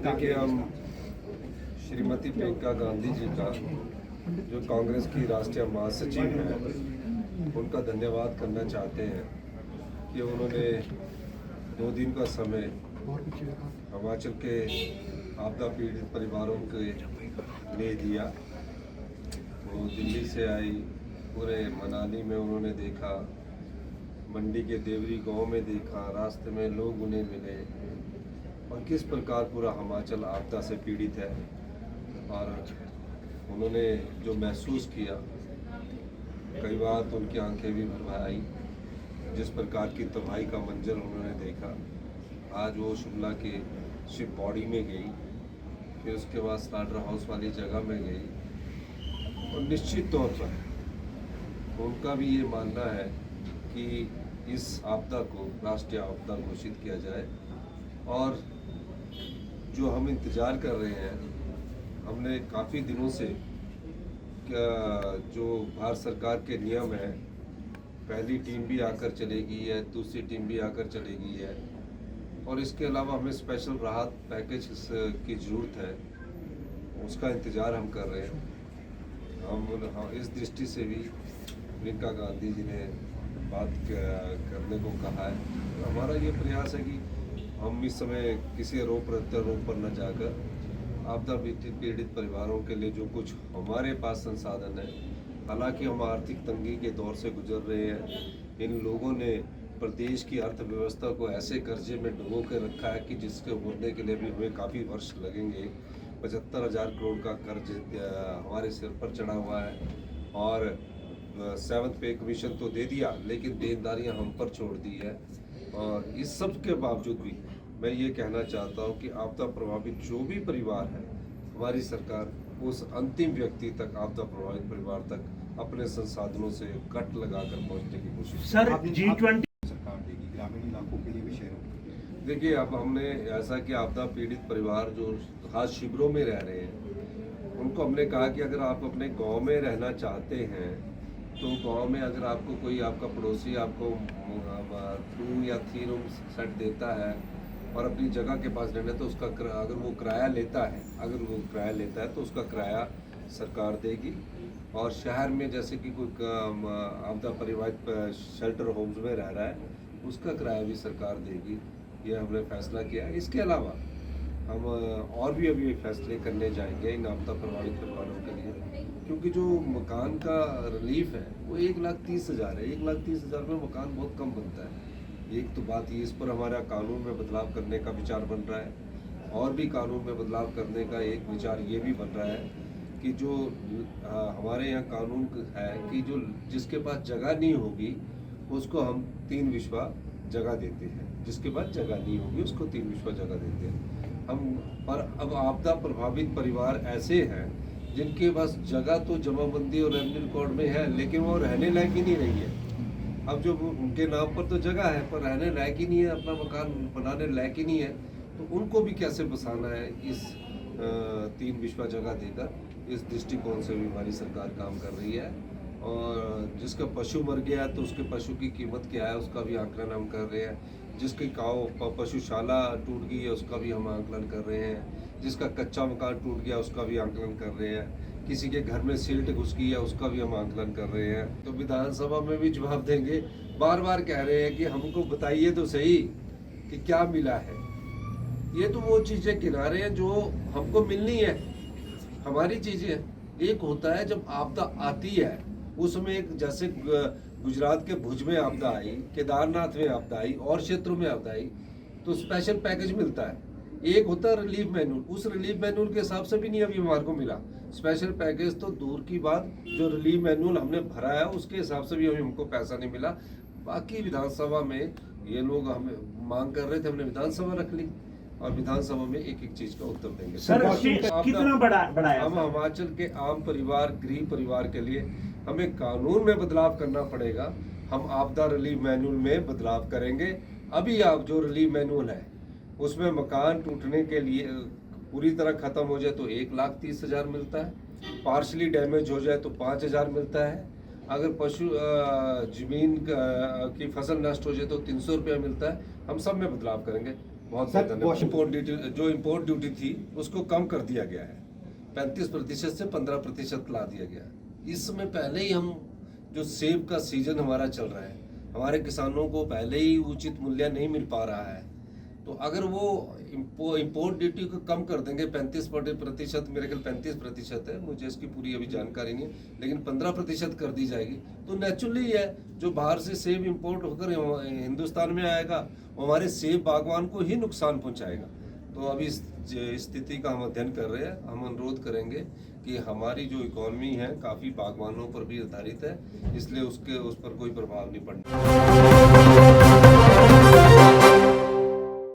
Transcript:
देखिए, हम श्रीमती प्रियंका गांधी जी का, जो कांग्रेस की राष्ट्रीय महासचिव हैं, उनका धन्यवाद करना चाहते हैं कि उन्होंने 2 दिन का समय हिमाचल के आपदा पीड़ित परिवारों के लिए दिया। वो दिल्ली से आई, पूरे मनाली में उन्होंने देखा, मंडी के देवरी गांव में देखा, रास्ते में लोग उन्हें मिले और किस प्रकार पूरा हिमाचल आपदा से पीड़ित है। और उन्होंने जो महसूस किया, कई बार तो उनकी आंखें भी भर आई, जिस प्रकार की तबाही का मंजर उन्होंने देखा। आज वो शिमला के शिप बॉडी में गई, फिर उसके बाद स्लाटर हाउस वाली जगह में गई और निश्चित तौर पर उनका भी ये मानना है कि इस आपदा को राष्ट्रीय आपदा घोषित किया जाए। और जो हम इंतज़ार कर रहे हैं, हमने काफ़ी दिनों से जो भारत सरकार के नियम है, पहली टीम भी आकर चलेगी है, दूसरी टीम भी आकर चलेगी है, और इसके अलावा हमें स्पेशल राहत पैकेज की ज़रूरत है, उसका इंतज़ार हम कर रहे हैं। हम इस दृष्टि से भी प्रियंका गांधी जी ने बात करने को कहा है। तो हमारा ये प्रयास है कि हम इस समय किसी आरोप प्रत्यारोप पर न जाकर आपदा पीड़ित परिवारों के लिए जो कुछ हमारे पास संसाधन है, हालांकि हम आर्थिक तंगी के दौर से गुजर रहे हैं, इन लोगों ने प्रदेश की अर्थव्यवस्था को ऐसे कर्जे में डुबो के रखा है कि जिसके उभरने के लिए भी हमें काफ़ी वर्ष लगेंगे। 75,000 करोड़ का कर्ज हमारे सिर पर चढ़ा हुआ है और 7th पे कमीशन तो दे दिया, लेकिन देनदारियां हम पर छोड़ दी है। और इस सब के बावजूद भी मैं ये कहना चाहता हूँ कि आपदा प्रभावित जो भी परिवार है, हमारी सरकार उस अंतिम व्यक्ति तक, आपदा प्रभावित परिवार तक अपने संसाधनों से कट लगाकर पहुँचने की कोशिश। सर, G20 सरकार देगी ग्रामीण इलाकों के लिए भी, शहरों के लिए। देखिए, अब हमने ऐसा कि आपदा पीड़ित परिवार जो खास शिविरों में रह रहे हैं, उनको हमने कहा कि अगर आप अपने गाँव में रहना चाहते हैं तो गांव में अगर आपको कोई आपका पड़ोसी आपको 2 या 3 रूम सेट देता है और अपनी जगह के पास रहना है, तो उसका अगर वो किराया लेता है तो उसका किराया सरकार देगी। और शहर में जैसे कि कोई आपदा परिवार शेल्टर होम्स में रह रहा है, उसका किराया भी सरकार देगी। ये हमने फैसला किया है। इसके अलावा हम और भी अभी फैसले करने जाएंगे इन आपदा प्रभावित परिवारों के लिए, क्योंकि जो मकान का रिलीफ है वो 1,30,000 है। 1,30,000 में मकान बहुत कम बनता है। एक तो बात ये, इस पर हमारा कानून में बदलाव करने का विचार बन रहा है, और भी कानून में बदलाव करने का एक विचार ये भी बन रहा है कि जो हमारे यहाँ कानून है कि जो जिसके पास जगह नहीं होगी उसको हम 3 विश्वा जगह देते हैं, जिसके पास जगह नहीं होगी उसको 3 विश्वा जगह देते हैं हम। पर अब आपदा प्रभावित परिवार ऐसे हैं जिनके पास जगह तो जमाबंदी और रेवेन्यू रिकॉर्ड में है, लेकिन वो रहने लायक ही नहीं रही है। अब जो उनके नाम पर तो जगह है पर रहने लायक ही नहीं है, अपना मकान बनाने लायक ही नहीं है, तो उनको भी कैसे बसाना है इस 3 विश्वा जगह देकर। इस दृष्टिकोण से भी हमारी सरकार काम कर रही है। और जिसका पशु मर गया तो उसके पशु की कीमत क्या है, उसका भी आकलन हम कर रहे हैं। जिसकी पशुशाला टूट गई है उसका भी हम आकलन कर रहे हैं। जिसका कच्चा मकान टूट गया उसका भी आकलन कर रहे हैं। किसी के घर में सिल्ट घुस गई है उसका भी हम आकलन कर रहे हैं। तो विधानसभा में भी जवाब देंगे। बार बार कह रहे हैं कि हमको बताइए तो सही कि क्या मिला है। ये तो वो चीज़ें गिना रहे हैं जो हमको मिलनी है, हमारी चीज़ें। एक होता है जब आपदा आती है, उसमें एक जैसे गुजरात के भुज में आपदा आई, केदारनाथ में आपदा आई और क्षेत्रों में आपदा आई, तो स्पेशल पैकेज मिलता है। एक होता है रिलीफ मैनुअल, उस रिलीफ मैनुअल के हिसाब से भी नहीं अभी हमारे को मिला। स्पेशल पैकेज तो दूर की बात, जो रिलीफ मैनुअल हमने भरा है उसके हिसाब से भी अभी हमको पैसा नहीं मिला। बाकी विधानसभा में ये लोग हमें मांग कर रहे थे, हमने विधानसभा रख ली और विधानसभा में एक एक चीज का उत्तर देंगे। सर, कितना बड़ा है? हम हिमाचल के आम परिवार, गरीब परिवार के लिए हमें कानून में बदलाव करना पड़ेगा। हम आपदा रिलीफ मैनुअल में बदलाव करेंगे। अभी आप जो रिलीफ मैनुअल है उसमें मकान टूटने के लिए पूरी तरह खत्म हो जाए तो 1,30,000 मिलता है, पार्शली डैमेज हो जाए तो 5,000 मिलता है, अगर पशु जमीन की फसल नष्ट हो जाए तो 300 रुपया मिलता है। हम सब में बदलाव करेंगे। बहुत सर, बहुत धन्यवाद। जो इम्पोर्ट ड्यूटी थी उसको कम कर दिया गया है, 35% से 15% ला दिया गया। इस समय पहले ही हम जो सेब का सीजन हमारा चल रहा है, हमारे किसानों को पहले ही उचित मूल्य नहीं मिल पा रहा है, तो अगर वो इम्पोर्ट ड्यूटी को कम कर देंगे 35%, मेरे ख्याल 35% है, मुझे इसकी पूरी अभी जानकारी नहीं है, लेकिन 15% कर दी जाएगी तो नेचुरली है जो बाहर से सेब इंपोर्ट होकर हिंदुस्तान में आएगा वो हमारे सेब बागवान को ही नुकसान पहुंचाएगा। तो अभी इस स्थिति का हम अध्ययन कर रहे हैं। हम अनुरोध करेंगे कि हमारी जो इकॉनमी है काफ़ी बागवानों पर भी आधारित है, इसलिए उस पर कोई प्रभाव नहीं पड़ना।